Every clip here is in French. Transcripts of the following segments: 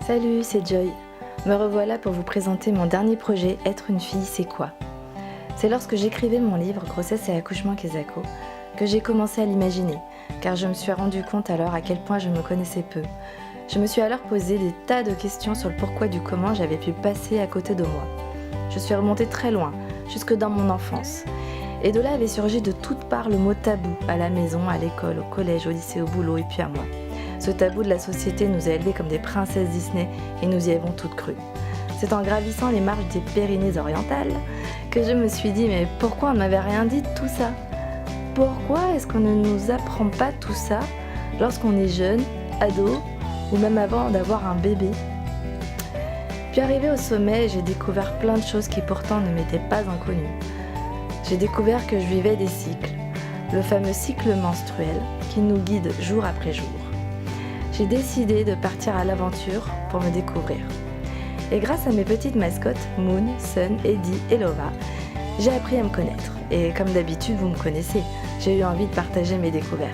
Salut, c'est Joy. Me revoilà pour vous présenter mon dernier projet, Être une fille, c'est quoi? C'est lorsque j'écrivais mon livre Grossesse et accouchement Kezako que j'ai commencé à l'imaginer, car je me suis rendu compte alors à quel point je me connaissais peu. Je me suis alors posé des tas de questions sur le pourquoi du comment j'avais pu passer à côté de moi. Je suis remontée très loin, jusque dans mon enfance. Et de là avait surgi de toutes parts le mot tabou, à la maison, à l'école, au collège, au lycée, au boulot et puis à moi. Ce tabou de la société nous a élevés comme des princesses Disney et nous y avons toutes cru. C'est en gravissant les marches des Pyrénées orientales que je me suis dit mais pourquoi on ne m'avait rien dit de tout ça? Pourquoi est-ce qu'on ne nous apprend pas tout ça lorsqu'on est jeune, ado ou même avant d'avoir un bébé? Puis arrivé au sommet, j'ai découvert plein de choses qui pourtant ne m'étaient pas inconnues. J'ai découvert que je vivais des cycles, le fameux cycle menstruel qui nous guide jour après jour. J'ai décidé de partir à l'aventure pour me découvrir. Et grâce à mes petites mascottes, Moon, Sun, Eddie et Lova, j'ai appris à me connaître. Et comme d'habitude, vous me connaissez, j'ai eu envie de partager mes découvertes.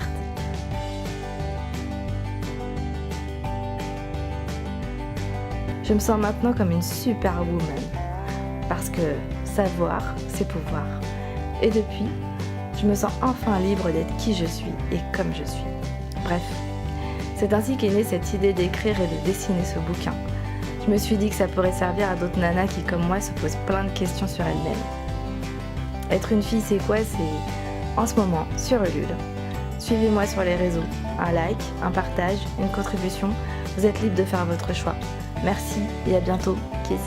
Je me sens maintenant comme une superwoman. Parce que savoir, c'est pouvoir. Et depuis, je me sens enfin libre d'être qui je suis et comme je suis. Bref. C'est ainsi qu'est née cette idée d'écrire et de dessiner ce bouquin. Je me suis dit que ça pourrait servir à d'autres nanas qui, comme moi, se posent plein de questions sur elles-mêmes. Être une fille, c'est quoi? C'est en ce moment sur Ulule. Suivez-moi sur les réseaux. Un like, un partage, une contribution. Vous êtes libre de faire votre choix. Merci et à bientôt. Kiss.